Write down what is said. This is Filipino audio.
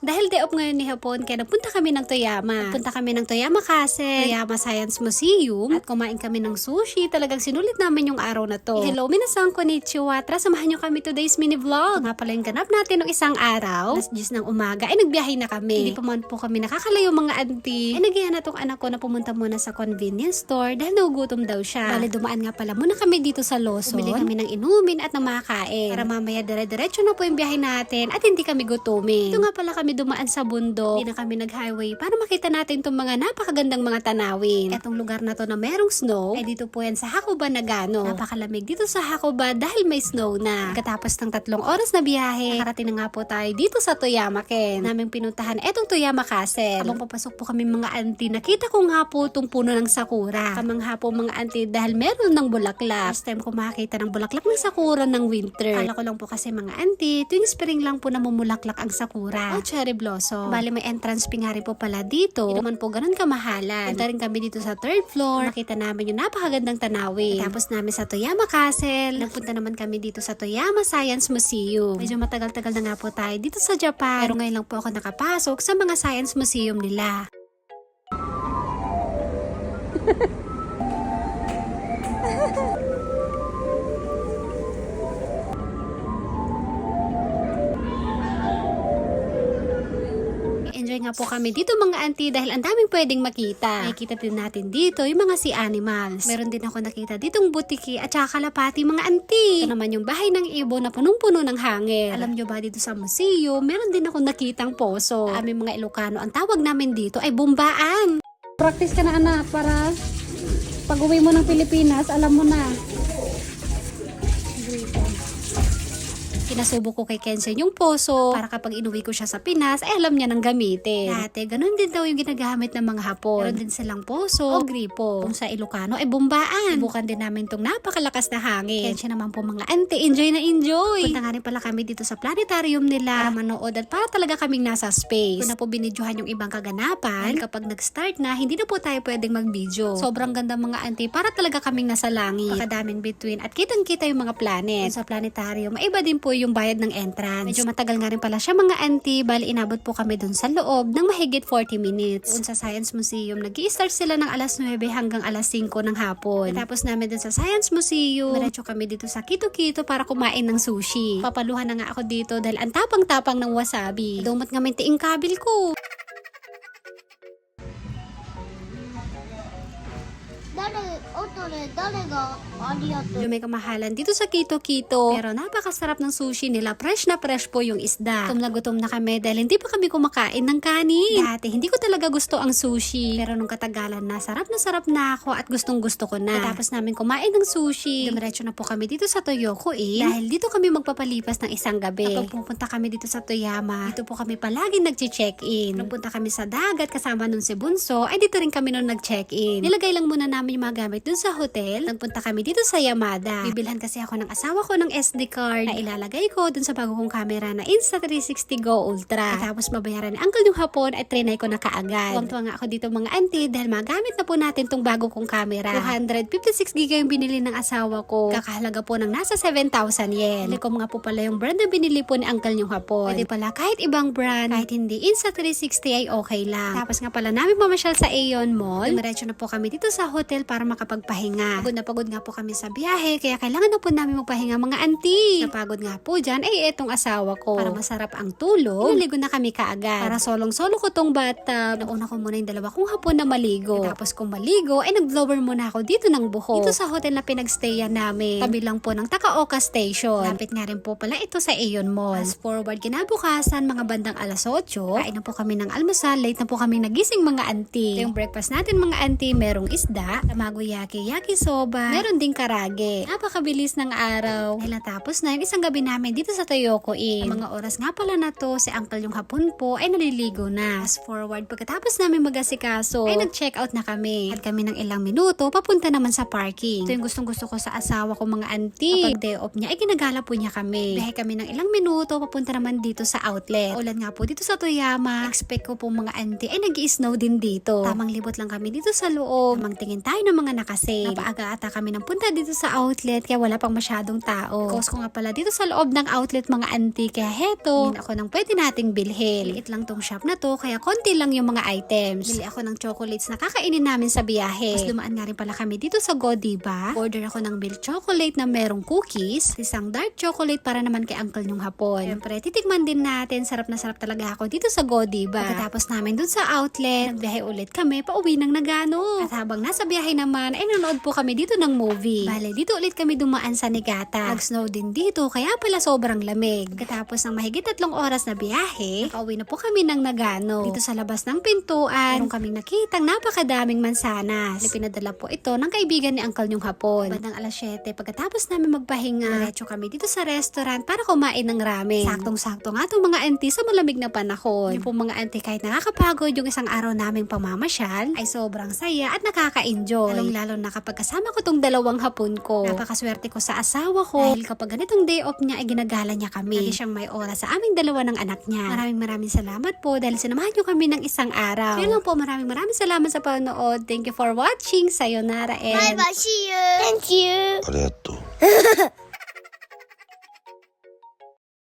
Dahil day off ngayon ni hapon, kaya nagpunta kami ng Toyama. Punta kami ng Toyama Castle, Toyama Science Museum, at kumain kami ng sushi. Talagang sinulit namin yung araw na to. Hello, minasan, konnichiwa. Tara, samahan nyo kami today's mini vlog. Nga pala yung ganap natin ng isang araw. Alas 10 ng umaga, ay nagbiyahe na kami. Hindi pa man po kami nakakalayo mga auntie. Ay nagyaya na tong anak ko na pumunta muna sa convenience store dahil nagugutom daw siya. Bale, dumaan nga pala muna kami dito sa Lawson. Bumili kami ng inumin at ng makakain. Para mamaya dire-diretso na po yung biyahe natin at hindi kami gutumin. Ito nga pala kami dumaan sa bundok. Hindi na kami nag-highway para makita natin itong mga napakagandang mga tanawin. Etong lugar na to na merong snow, ay dito po yan sa Hakuba, Nagano. Napakalamig dito sa Hakuba dahil may snow na. Katapos ng 3 oras na biyahe, nakarating na nga po tayo dito sa Toyama Ken. Naming pinuntahan etong Toyama Castle. Habang papasok po kami mga auntie, nakita ko nga po itong puno ng sakura. Kamangha po mga auntie dahil meron ng bulaklak. First time ko makakita ng bulaklak ng sakura ng winter. Kala ko lang po kasi mga auntie, tuwing spring lang po namumulaklak ang sakura o cherry blossom. Bali may entrance fee nga rin po pala dito. Hindi naman po ganun kamahalan. Punta rin kami dito sa 3rd floor. Nakita namin yung napakagandang tanawin. Tapos namin sa Toyama Castle. Nagpunta naman kami dito sa Toyama Science Museum. Medyo matagal-tagal na nga po tayo dito sa Japan. Pero ngayon lang po ako nakapasok sa mga science museum nila. Enjoy nga po kami dito mga auntie dahil ang daming pwedeng makita. Nakikita din natin dito yung mga sea animals. Meron din ako nakita ditong butiki at saka kalapati mga auntie. Ito naman yung bahay ng ibon na punong-puno ng hangin. Alam nyo ba dito sa museum, meron din ako nakitang poso. Aming mga Ilocano, ang tawag namin dito ay bumbaan. Practice ka na anak para pag uwi mo ng Pilipinas, alam mo na. Kinasubo ko kay Kensen yung poso para kapag inuwi ko siya sa Pinas, ay alam niya nang gamitin. Dati, ganun din daw yung ginagamit ng mga Hapon. Meron din silang poso o gripo. Kung sa Ilocano ay bumbaan. Subukan din namin tong napakalakas na hangin. Kensen naman po mga auntie, enjoy na enjoy. Punta nga rin pala kami dito sa planetarium nila para manood at para talaga kaming nasa space. Kung na po binidyohan yung ibang kaganapan, kapag nag-start na, hindi na po tayo pwedeng mag-video. Sobrang ganda mga auntie, para talaga kaming nasa langit. Makadaming between at kitang-kita yung mga planet. Kung sa planetarium, ay iba din po yung bayad ng entrance. Medyo matagal nga rin pala siya mga auntie, bali inabot po kami dun sa loob ng mahigit 40 minutes. Doon sa Science Museum, nag-i-start sila ng alas 9 hanggang alas 5 ng hapon. Tapos namin dun sa Science Museum, diretso kami dito sa Kito-Kito para kumain ng sushi. Papaluhan na nga ako dito dahil ang tapang-tapang ng wasabi. Dumot nga may tiing kabil ko. Yung may kamahalan dito sa Kito-Kito, pero napakasarap ng sushi nila. Fresh na fresh po yung isda. Gutom na kami dahil hindi pa kami kumakain ng kanin. Dati hindi ko talaga gusto ang sushi, pero nung katagalan na sarap na ako at gustong gusto ko na. Tapos namin kumain ng sushi, dumiretso na po kami dito sa Toyoko dahil dito kami magpapalipas ng isang gabi. Kapag pupunta kami dito sa Toyama, dito po kami palagi nag-check-in. Nung punta kami sa dagat kasama nun si Bunso, ay dito rin kami nun nag-check-in. Nilagay lang muna namin yung mga gamit dun sa hotel. Nagpunta kami dito sa Yamada. Bibilhan kasi ako ng asawa ko ng SD card na ilalagay ko dun sa bago kong camera na Insta360 Go Ultra. At tapos mabayaran ni Uncle yung hapon ay trinay ko na kaagad. Tuwang-tuwa nga ako dito mga auntie dahil magamit na po natin tong bago kong camera. 256GB yung binili ng asawa ko. Kakahalaga po ng nasa 7,000 yen. Likom nga po pala yung brand na binili po ni Uncle yung hapon. Pwede pala kahit ibang brand, kahit hindi Insta360 ay okay lang. Tapos nga pala namin mamasyal sa Aeon Mall. Dumiretso na po kami dito sa hotel para makapagpahinga. Pagod nga po kami sa biyahe, kaya kailangan na po namin magpahinga mga auntie. Napagod nga po dyan, ay etong asawa ko. Para masarap ang tulog, naligo na kami kaagad. Para solong-solo ko tong bathtub. Nauna ko muna yung dalawa kong hapon na maligo. Tapos kung maligo, ay nag-blower muna ako dito ng buhok. Dito sa hotel na pinagstayan namin. Tabi lang po ng Takaoka Station. Lapit nga rin po pala ito sa Aeon Mall. Fast forward, kinabukasan, mga bandang alas 8, kain na po kami ng almusal. Late na po kami nagising mga auntie. Yung breakfast natin mga auntie, merong isda, tamagoyaki, yakisoba, meron ding karage. Napakabilis ng araw. Dahil natapos na yung isang gabi namin dito sa Toyoko Inn. Mga oras nga pala na to, si Uncle yung hapon po ay naliligo na. Fast forward, pagkatapos namin mag-asikaso, ay nag-check out na kami. At kami ng ilang minuto, papunta naman sa parking. Ito yung gustong gusto ko sa asawa ko mga auntie. Kapag day off niya, ay ginagala po niya kami. Biyahe kami ng ilang minuto, papunta naman dito sa outlet. Ulan nga po dito sa Toyama. Expect ko po mga auntie ay nag-i-snow din dito. Tamang libot lang kami dito sa loob. Tamang tingin tayo ng mga nakasama. sale. Napaaga ata kami ng punta dito sa outlet kaya wala pang masyadong tao. Cost ko nga pala dito sa loob ng outlet mga auntie kaya heto. Hindi ako ng pwede nating bilhin. Liit lang tong shop na to kaya konti lang yung mga items. Bili ako ng chocolates na kakainin namin sa biyahe. Mas dumaan nga rin pala kami dito sa Godiva. Order ako ng milk chocolate na merong cookies. Isang dark chocolate para naman kay uncle yung hapon. Siyempre, titikman din natin. Sarap na sarap talaga ako dito sa Godiva. Pagkatapos namin dun sa outlet, nagbiyahe ulit kami pauwi ng Nagano. At habang nasa biyahe naman, ay nanonood po kami dito ng movie. Bale, dito ulit kami dumaan sa Negata. Nag-snow din dito, kaya pala sobrang lamig. Pagkatapos ng mahigit 3 oras na biyahe, nakauwi na po kami ng Nagano. Dito sa labas ng pintuan, meron kaming nakitang napakadaming mansanas. Pinadala po ito ng kaibigan ni uncle yung hapon. Bandang alas 7, pagkatapos namin magpahinga, diretso kami dito sa restaurant para kumain ng ramen. Saktong-sakto nga itong mga auntie sa malamig na panahon. Yung po mga auntie kahit nakakapagod yung isang araw naming pamamasyal, ay sobrang saya at nakaka-enjoy. Lalong-lalo na kapag kasama ko tong 2 hapon ko. Napakaswerte ko sa asawa ko dahil kapag ganitong day off niya ay ginagala niya kami. Lagi siyang may oras sa aming 2 ng anak niya. Maraming salamat po dahil sinamahan niyo kami ng isang araw. So yun lang po, maraming salamat sa panonood. Thank you for watching. Sayonara and Bye bye, see you. Thank you. ありがとう。